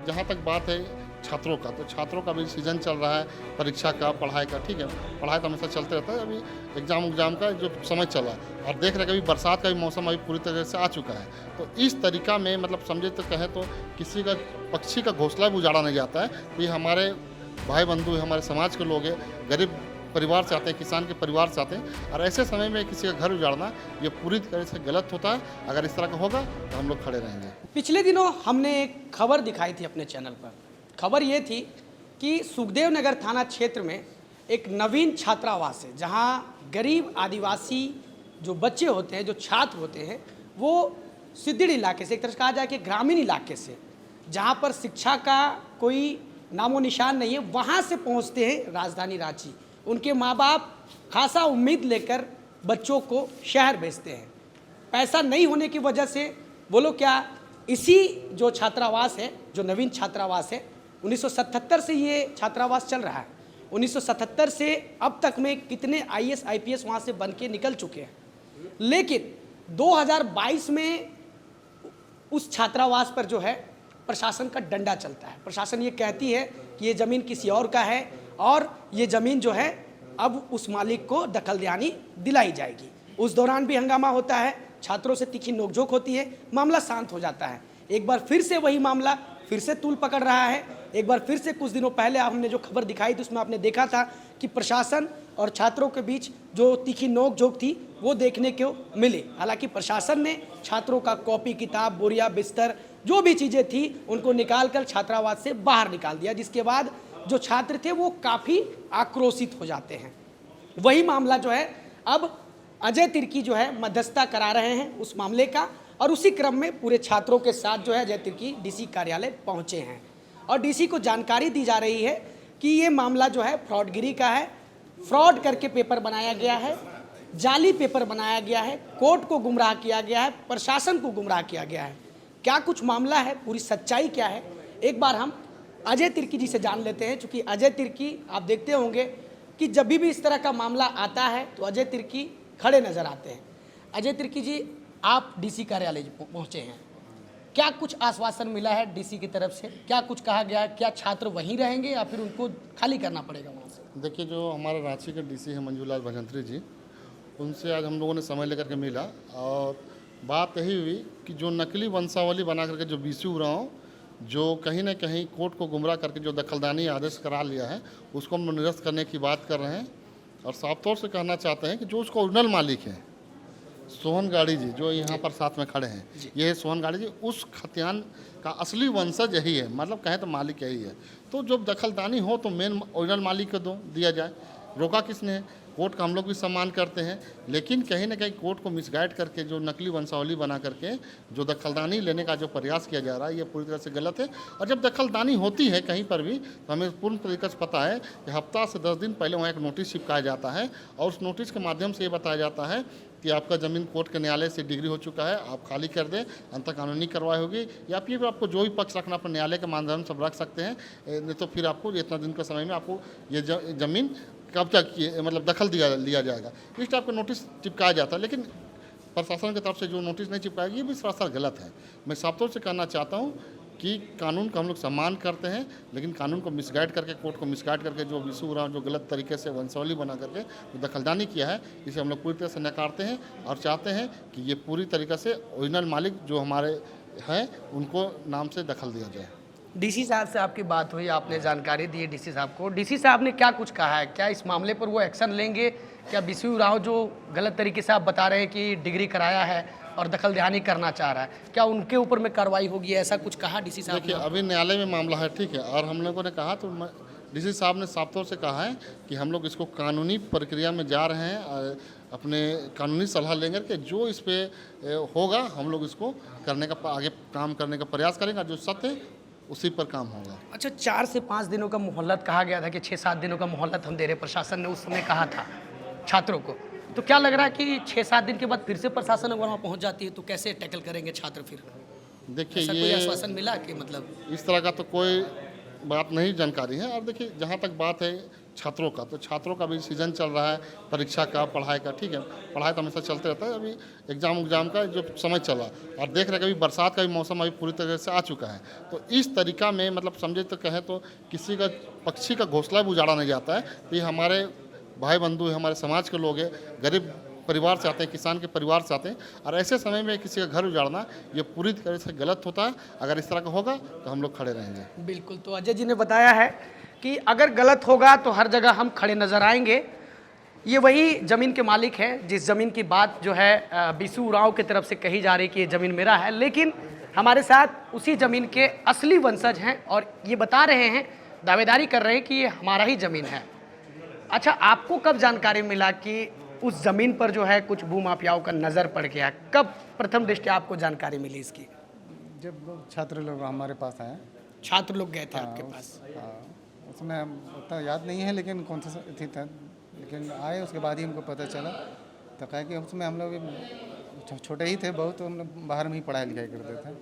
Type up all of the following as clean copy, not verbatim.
जहाँ तक बात है छात्रों का, तो छात्रों का भी सीज़न चल रहा है, परीक्षा का, पढ़ाई का, ठीक है। पढ़ाई तो हमेशा चलते रहता है, अभी एग्ज़ाम का जो समय चल रहा है और देख रहे हैं कि अभी बरसात का भी मौसम अभी पूरी तरह से आ चुका है। तो इस तरीक़ा में मतलब समझे तो कहें तो किसी का पक्षी का घोंसला भी उजाड़ा नहीं जाता है। ये हमारे भाई बंधु हैं, हमारे समाज के लोग हैं, गरीब परिवार से आते हैं, किसान के परिवार से आते हैं और ऐसे समय में किसी का घर उजाड़ना ये पूरी तरह से गलत होता है। अगर इस तरह का होगा तो हम लोग खड़े रहेंगे। पिछले दिनों हमने एक खबर दिखाई थी अपने चैनल पर। खबर ये थी कि सुखदेव नगर थाना क्षेत्र में एक नवीन छात्रावास है, जहाँ गरीब आदिवासी जो बच्चे होते हैं, जो छात्र होते हैं, वो सिद्धिड़ इलाके से, एक तरह से कहा जाए कि ग्रामीण इलाके से, जहाँ पर शिक्षा का कोई नामो निशान नहीं है, वहाँ से पहुँचते हैं राजधानी रांची। उनके माँ बाप खासा उम्मीद लेकर बच्चों को शहर भेजते हैं। पैसा नहीं होने की वजह से वो लोग क्या, इसी जो छात्रावास है, जो नवीन छात्रावास है, 1977 से ये छात्रावास चल रहा है। 1977 से अब तक में कितने आईएएस आईपीएस वहाँ से बन के निकल चुके हैं, लेकिन 2022 में उस छात्रावास पर जो है प्रशासन का डंडा चलता है। प्रशासन ये कहती है कि ये ज़मीन किसी और का है और ये ज़मीन जो है अब उस मालिक को दखलंदाजी दिलाई जाएगी। उस दौरान भी हंगामा होता है, छात्रों से तीखी नोकझोंक होती है, मामला शांत हो जाता है। एक बार फिर से वही मामला फिर से तूल पकड़ रहा है। एक बार फिर से कुछ दिनों पहले हमने जो खबर दिखाई थी उसमें आपने देखा था कि प्रशासन और छात्रों के बीच जो तीखी नोकझोंक थी वो देखने को मिली। हालांकि प्रशासन ने छात्रों का कॉपी किताब, बोरिया, बिस्तर, जो भी चीज़ें थी उनको निकाल कर छात्रावास से बाहर निकाल दिया, जिसके बाद जो छात्र थे वो काफ़ी आक्रोशित हो जाते हैं। वही मामला जो है अब अजय तिर्की जो है मध्यस्थता करा रहे हैं उस मामले का, और उसी क्रम में पूरे छात्रों के साथ जो है अजय तिर्की डीसी कार्यालय पहुंचे हैं और डीसी को जानकारी दी जा रही है कि ये मामला जो है फ्रॉडगिरी का है। फ्रॉड करके पेपर बनाया गया है, जाली पेपर बनाया गया है, कोर्ट को गुमराह किया गया है, प्रशासन को गुमराह किया गया है। क्या कुछ मामला है, पूरी सच्चाई क्या है, एक बार हम अजय तिर्की जी से जान लेते हैं। चूँकि अजय तिर्की आप देखते होंगे कि जब भी इस तरह का मामला आता है तो अजय तिर्की खड़े नज़र आते हैं। अजय तिर्की जी, आप डीसी कार्यालय पहुंचे हैं, क्या कुछ आश्वासन मिला है डीसी की तरफ से? क्या कुछ कहा गया है? क्या छात्र वहीं रहेंगे या फिर उनको खाली करना पड़ेगा वहाँ से? देखिए, जो हमारे रांची के डीसी हैं मंजूलाल भजंत्री जी, उनसे आज हम लोगों ने समय लेकर के मिला और बात यही हुई कि जो नकली वंशावली बना करके जो बीसी उराव जो कहीं ना कहीं कोर्ट को गुमराह करके जो दखलंदाजी आदेश करा लिया है उसको हम निरस्त करने की बात कर रहे हैं और साफ तौर से कहना चाहते हैं कि जो उसका ओरिजिनल मालिक है सोहन गाड़ी जी, जो यहाँ पर साथ में खड़े हैं, ये है सोहन गाड़ी जी, उस खतियान का असली वंशज यही है, मतलब कहें तो मालिक यही है। तो जब दखलंदाजी हो तो मेन ओरिजिनल मालिक को दिया जाए। रोका किसने है? कोर्ट का हम लोग भी सम्मान करते हैं, लेकिन कहीं ना कहीं कोर्ट को मिसगाइड करके जो नकली वंशावली बना करके जो दखलंदाजी लेने का जो प्रयास किया जा रहा है ये पूरी तरह से गलत है। और जब दखलंदाजी होती है कहीं पर भी तो हमें पूर्ण तरीके से पता है कि हफ्ता से 10 दिन पहले वहाँ एक नोटिस चिपकाया जाता है और उस नोटिस के माध्यम से ये बताया जाता है कि आपका ज़मीन कोर्ट के न्यायालय से डिग्री हो चुका है, आप खाली कर दें, अंतर कानूनी कार्रवाई होगी, या फिर आपको जो भी पक्ष रखना अपने न्यायालय के माध्यम से रख सकते हैं, नहीं तो फिर आपको इतना दिन के समय में आपको ये ज़मीन कब्जा किए मतलब दखल लिया जाएगा। इस टाइप का नोटिस चिपकाया जाता है, लेकिन प्रशासन की तरफ से जो नोटिस नहीं चिपकाया ये भी सरासर गलत है। मैं साफ तौर से कहना चाहता हूँ कि कानून का हम लोग सम्मान करते हैं, लेकिन कानून को मिसगाइड करके, कोर्ट को मिसगाइड करके जो विशु उराव जो गलत तरीके से वंशावली बना करके जो दखलंदाजी किया है, इसे हम लोग पूरी तरह से नकारते हैं और चाहते हैं कि ये पूरी तरीके से ओरिजिनल मालिक जो हमारे हैं उनको नाम से दखल दिया जाए। डीसी साहब से आपकी बात हुई, आपने जानकारी दी है डीसी साहब को। डीसी साहब ने क्या कुछ कहा है? क्या इस मामले पर वो एक्शन लेंगे? क्या बीसी उराव जो गलत तरीके से आप बता रहे हैं कि डिग्री कराया है और दखलंदाजी करना चाह रहा है, क्या उनके ऊपर में कार्रवाई होगी? ऐसा कुछ कहा डीसी साहब ने? देखिए, अभी न्यायालय में मामला है, ठीक है, और हम लोगों ने कहा तो डीसी साहब ने साफ तौर से कहा है कि हम लोग इसको कानूनी प्रक्रिया में जा रहे हैं, अपने कानूनी सलाह लेंगे कि जो इस पर होगा हम लोग इसको करने का आगे काम करने का प्रयास करेंगे, जो सत्य है उसी पर काम होगा। अच्छा, 4 से 5 दिनों का मोहलत कहा गया था कि 6-7 दिनों का मोहलत हम दे रहे, प्रशासन ने उस समय कहा था छात्रों को। तो क्या लग रहा है कि 6-7 दिन के बाद फिर से प्रशासन अगर वहाँ पहुँच जाती है तो कैसे टैकल करेंगे छात्र फिर? देखिए, ऐसा कोई ये आश्वासन मिला कि मतलब इस तरह का तो कोई बात नहीं जानकारी है। और देखिए, जहाँ तक बात है छात्रों का। तो छात्रों का भी सीज़न चल रहा है, परीक्षा का, पढ़ाई का, ठीक है। पढ़ाई तो हमेशा चलते रहता है, अभी एग्ज़ाम का जो समय चला और देख रहे हैं कि अभी बरसात का भी मौसम अभी पूरी तरह से आ चुका है। तो इस तरीक़ा में मतलब समझे तो कहें तो किसी का पक्षी का घोंसला भी उजाड़ा नहीं जाता है। तो ये हमारे भाई बंधु, हमारे समाज के लोग हैं, गरीब परिवार से आते हैं, किसान के परिवार से आते हैं, और ऐसे समय में किसी का घर उजाड़ना ये पूरी तरह से गलत होता है। अगर इस तरह का होगा तो हम लोग खड़े रहेंगे। बिल्कुल, तो अजय जी ने बताया है कि अगर गलत होगा तो हर जगह हम खड़े नज़र आएंगे। ये वही ज़मीन के मालिक हैं जिस ज़मीन की बात जो है बिशु उरांव की तरफ से कही जा रही कि ये ज़मीन मेरा है, लेकिन हमारे साथ उसी ज़मीन के असली वंशज हैं और ये बता रहे हैं, दावेदारी कर रहे हैं कि ये हमारा ही ज़मीन है। अच्छा, आपको कब जानकारी मिला कि उस ज़मीन पर जो है कुछ भूमाफियाओं का नज़र पड़ गया? कब प्रथम दृष्टि आपको जानकारी मिली इसकी? जब छात्र लोग हमारे पास आए। छात्र लोग गए थे आपके पास? उसमें उतना याद नहीं है लेकिन कौन सा थी था, लेकिन आए उसके बाद ही हमको पता चला। तो कहे कि उसमें हम लोग छोटे ही थे बहुत, तो हम लोग बाहर में ही पढ़ाई लिखाई करते थे।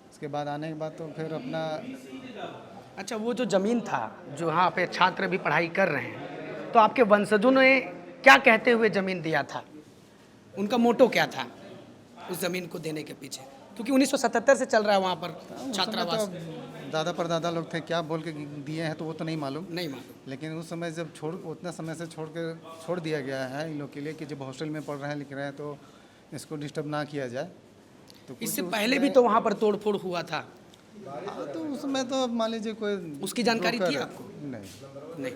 उसके बाद आने के बाद तो फिर अपना। अच्छा, वो जो ज़मीन था जो यहाँ पे छात्र भी पढ़ाई कर रहे हैं, तो आपके वंशजों ने क्या कहते हुए ज़मीन दिया था? उनका मोटो क्या था उस ज़मीन को देने के पीछे? क्योंकि 1977 से चल रहा है वहाँ पर छात्रावास। तो दादा परदादा लोग थे, क्या बोल के दिए हैं तो वो तो नहीं मालूम। लेकिन उस समय जब उतना समय से छोड़ दिया गया है इन लोग के लिए कि जब हॉस्टल में पढ़ रहे हैं लिख रहे हैं तो इसको डिस्टर्ब ना किया जाए। तो इससे पहले भी तो वहाँ पर तोड़ फोड़ हुआ था। तो उसमें तो मान लीजिए कोई उसकी जानकारी थी आपको? नहीं।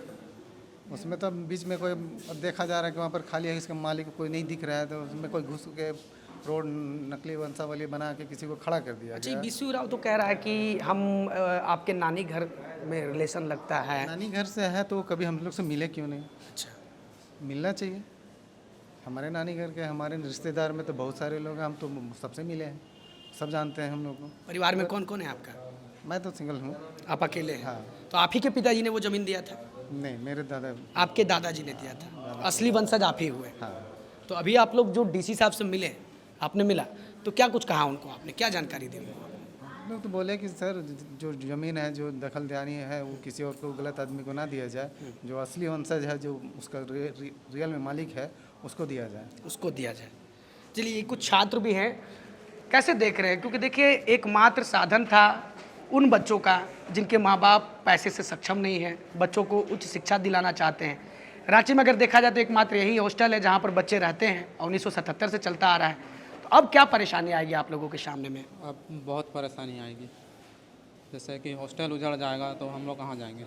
उसमें तो बीच में कोई अब देखा जा रहा है कि वहाँ पर खाली है, इसका मालिक कोई नहीं दिख रहा है, तो उसमें कोई घुस के रोड नकली वंशावली बना के किसी को खड़ा कर दिया। अच्छा, बिशु राव तो कह रहा है कि हम आपके नानी घर में रिलेशन लगता है। नानी घर से है तो कभी हम लोग से मिले क्यों नहीं? अच्छा, मिलना चाहिए। हमारे नानी घर के हमारे रिश्तेदार में तो बहुत सारे लोग हैं, हम तो सबसे मिले हैं, सब जानते हैं हम लोग को। परिवार में कौन कौन है आपका? मैं तो सिंगल हूँ। आप अकेले हैं? हाँ। तो आप ही के पिताजी ने वो ज़मीन दिया था? नहीं, मेरे दादा। आपके दादाजी ने दिया था। असली वंशज आप ही हुए। हाँ। तो अभी आप लोग जो डीसी साहब से मिले, आपने मिला तो क्या कुछ कहा उनको? आपने क्या जानकारी दी उनको? लोग तो बोले कि सर जो ज़मीन है, जो दखल देनी है वो किसी और को, गलत आदमी को ना दिया जाए, जो असली वंशज है, जो उसका रियल में मालिक है उसको दिया जाए। उसको दिया जाए। चलिए, कुछ छात्र भी हैं, कैसे देख रहे हैं? क्योंकि देखिए, एकमात्र साधन था उन बच्चों का जिनके माँ बाप पैसे से सक्षम नहीं है, बच्चों को उच्च शिक्षा दिलाना चाहते हैं। रांची में अगर देखा जाए तो एकमात्र यही हॉस्टल है जहाँ पर बच्चे रहते हैं और 1977 से चलता आ रहा है। तो अब क्या परेशानी आएगी आप लोगों के सामने में? अब बहुत परेशानी आएगी। जैसे कि हॉस्टल उजड़ जाएगा तो हम लोग कहाँ जाएंगे,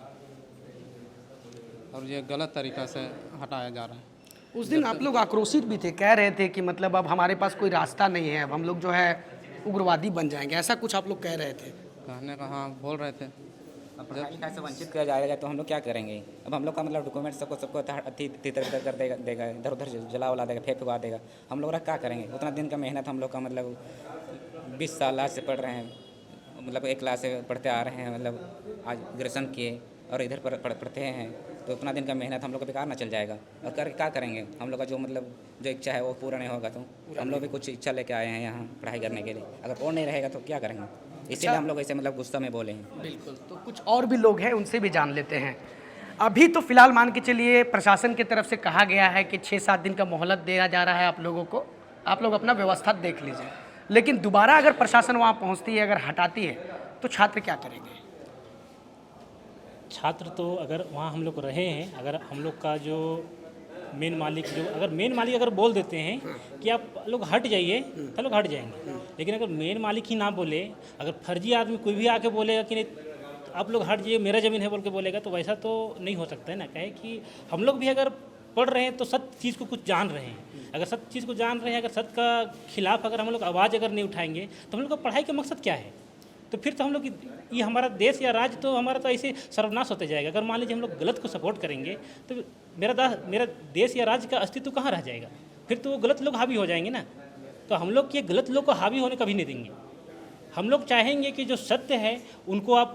और ये गलत तरीक़ा से हटाया जा रहा है। उस दिन आप लोग आक्रोशित भी थे, कह रहे थे कि मतलब अब हमारे पास कोई रास्ता नहीं है, अब हम लोग जो है उग्रवादी बन जाएंगे, ऐसा कुछ आप लोग कह रहे थे। कहने का हाँ बोल रहे थे। अब पढ़ाई लिखाई से वंचित किया जाएगा तो हम लोग क्या करेंगे? अब हम लोग का मतलब डॉक्यूमेंट सबको तितर कर देगा, इधर उधर जला उला देगा, फेंकवा देगा। हम लोग क्या करेंगे? उतना दिन का मेहनत हम लोग का मतलब 20 साल आज से पढ़ रहे हैं, मतलब एक क्लास से पढ़ते आ रहे हैं, मतलब आज ग्रेजुएशन किए और इधर पढ़ते हैं, तो उतना दिन का मेहनत हम लोग का बेकार ना चल जाएगा। और क्या करेंगे? हम लोग का जो मतलब जो इच्छा है वो पूरा नहीं होगा, तो हम लोग भी कुछ इच्छा लेके आए हैं यहाँ पढ़ाई करने के लिए। अगर और नहीं रहेगा तो क्या करेंगे? इसीलिए हम लोग ऐसे मतलब गुस्सा में बोले हैं। बिल्कुल। तो कुछ और भी लोग हैं, उनसे भी जान लेते हैं। अभी तो फिलहाल मान के चलिए प्रशासन की तरफ से कहा गया है कि 6-7 दिन का मोहलत दिया जा रहा है आप लोगों को, आप लोग अपना व्यवस्था देख लीजिए। लेकिन दोबारा अगर प्रशासन वहाँ पहुँचती है, अगर हटाती है, तो छात्र क्या करेंगे? छात्र तो अगर वहाँ हम लोग रहे हैं, अगर हम लोग का जो मेन मालिक अगर बोल देते हैं कि आप लोग हट जाइए तो लोग हट जाएंगे। लेकिन अगर मेन मालिक ही ना बोले, अगर फर्जी आदमी कोई भी आके बोलेगा कि नहीं आप लोग हट जाइए, मेरा ज़मीन है बोल के बोलेगा, तो वैसा तो नहीं हो सकता है ना। कहे कि हम लोग भी अगर पढ़ रहे हैं तो सत्य चीज़ को कुछ जान रहे हैं। अगर सत्य चीज़ को जान रहे हैं, अगर सत्य का खिलाफ अगर हम लोग आवाज़ अगर नहीं उठाएंगे तो हम लोग का पढ़ाई का मकसद क्या है? तो फिर तो हम लोग ये हमारा देश या राज्य तो हमारा तो ऐसे सर्वनाश होते जाएगा। अगर मान लीजिए हम लोग गलत को सपोर्ट करेंगे तो मेरा देश या राज्य का अस्तित्व कहाँ रह जाएगा? फिर तो वो गलत लोग हावी हो जाएंगे ना। तो हम लोग ये गलत लोग को हावी होने कभी नहीं देंगे। हम लोग चाहेंगे कि जो सत्य है उनको आप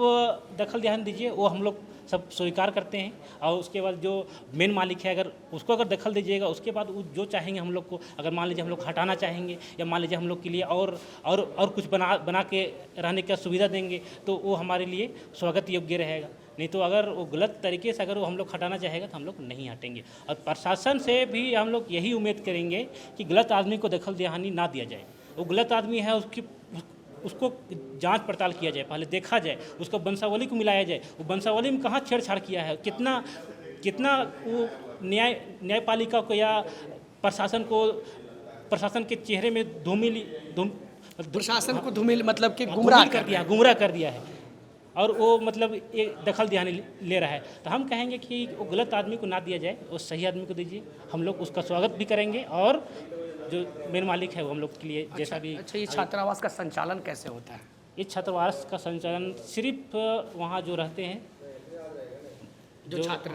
दखल ध्यान दीजिए, वो हम लोग सब स्वीकार करते हैं। और उसके बाद जो मेन मालिक है अगर उसको अगर दखल दीजिएगा, उसके बाद वो जो चाहेंगे हम लोग को, अगर मान लीजिए हम लोग हटाना चाहेंगे या मान लीजिए हम लोग के लिए और कुछ बना के रहने का सुविधा देंगे तो वो हमारे लिए स्वागत योग्य रहेगा। नहीं तो अगर वो गलत तरीके से अगर वो हम लोग हटाना चाहेगा तो हम लोग नहीं हटेंगे। और प्रशासन से भी हम लोग यही उम्मीद करेंगे कि गलत आदमी को दखल दहानी ना दिया जाए। वो गलत आदमी है, उसको जांच पड़ताल किया जाए, पहले देखा जाए, उसको वंशावली को मिलाया जाए, वो वंशावली में कहाँ छेड़छाड़ किया है, कितना वो न्यायपालिका को या प्रशासन के चेहरे में प्रशासन को धूमिल मतलब कि गुमराह कर दिया है और वो मतलब एक दखल दहानी ले रहा है। तो हम कहेंगे कि वो गलत आदमी को ना दिया जाए, वो सही आदमी को दीजिए। हम लोग उसका स्वागत भी करेंगे और जो मेन मालिक है वो हम लोग के लिए जैसा भी। अच्छा, ये छात्रावास का संचालन कैसे होता है? ये छात्रावास का संचालन सिर्फ वहाँ जो रहते हैं, जो छात्र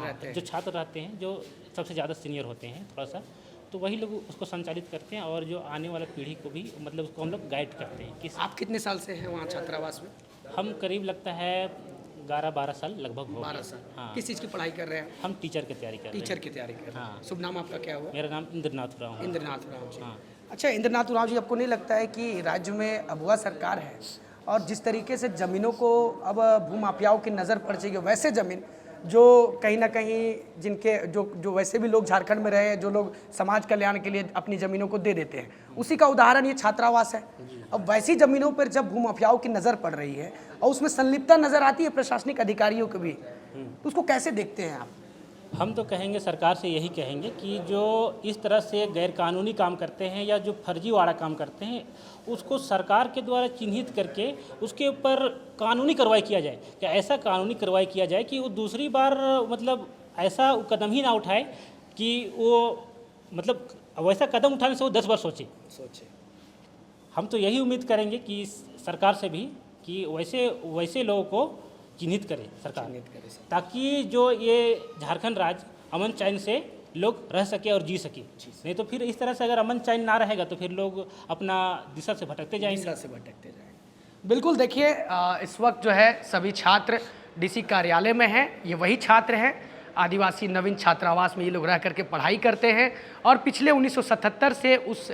रहते हैं, जो सबसे ज़्यादा सीनियर होते हैं थोड़ा सा, तो वही लोग उसको संचालित करते हैं और जो आने वाला पीढ़ी को भी मतलब उसको हम लोग गाइड करते हैं। आप कितने साल से हैं वहाँ छात्रावास में? हम करीब लगता है 11-12 साल लगभग हो 12 साल। हाँ। किस चीज़ की पढ़ाई कर रहे हैं? हम टीचर की तैयारी कर रहे हैं। टीचर की तैयारी कर रहे हैं। हाँ। शुभ नाम आपका क्या हुआ? मेरा नाम इंद्रनाथ उरांव है। इंद्रनाथ उरांव जी। हाँ। अच्छा इंद्रनाथ उरांव जी, आपको नहीं लगता है कि राज्य में अगुआ सरकार है और जिस तरीके से ज़मीनों को अब भूमाफियाओं की नज़र पड़ जाएगी, वैसे ज़मीन जो कहीं ना कहीं जिनके जो वैसे भी लोग झारखंड में रहे, जो लोग समाज कल्याण के लिए अपनी ज़मीनों को दे देते हैं, उसी का उदाहरण ये छात्रावास है। अब वैसी ज़मीनों पर जब भूमाफियाओं की नज़र पड़ रही है और उसमें संलिप्तता नज़र आती है प्रशासनिक अधिकारियों को भी, तो उसको कैसे देखते हैं आप? हम तो कहेंगे, सरकार से यही कहेंगे कि जो इस तरह से गैरकानूनी काम करते हैं या जो फर्जीवाड़ा काम करते हैं, उसको सरकार के द्वारा चिन्हित करके उसके ऊपर कानूनी कार्रवाई किया जाए। क्या ऐसा कानूनी कार्रवाई किया जाए कि वो दूसरी बार मतलब ऐसा कदम ही ना उठाए कि वो मतलब वैसा कदम उठाने से वो 10 बार सोचे। हम तो यही उम्मीद करेंगे कि सरकार से भी कि वैसे लोगों को चिन्हित करे सरकार, ताकि जो ये झारखंड राज्य अमन चैन से लोग रह सके और जी सके। नहीं तो फिर इस तरह से अगर अमन चैन ना रहेगा तो फिर लोग अपना दिशा से भटकते जाएंगे। बिल्कुल, देखिए इस वक्त जो है सभी छात्र डीसी कार्यालय में हैं। ये वही छात्र हैं, आदिवासी नवीन छात्रावास में ये लोग रह करके पढ़ाई करते हैं और पिछले 1977 से उस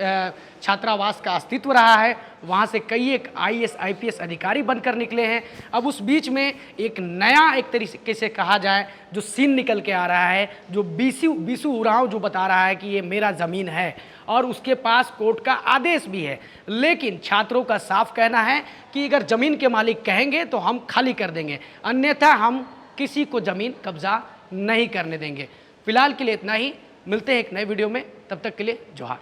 छात्रावास का अस्तित्व रहा है। वहाँ से कई एक IAS IPS अधिकारी बनकर निकले हैं। अब उस बीच में एक नया, एक तरीके से कहा जाए, जो सीन निकल के आ रहा है, जो बीसू उरांव जो बता रहा है कि ये मेरा ज़मीन है और उसके पास कोर्ट का आदेश भी है। लेकिन छात्रों का साफ कहना है कि अगर ज़मीन के मालिक कहेंगे तो हम खाली कर देंगे, अन्यथा हम किसी को ज़मीन कब्जा नहीं करने देंगे। फिलहाल के लिए इतना ही, मिलते हैं एक नए वीडियो में, तब तक के लिए जोहार।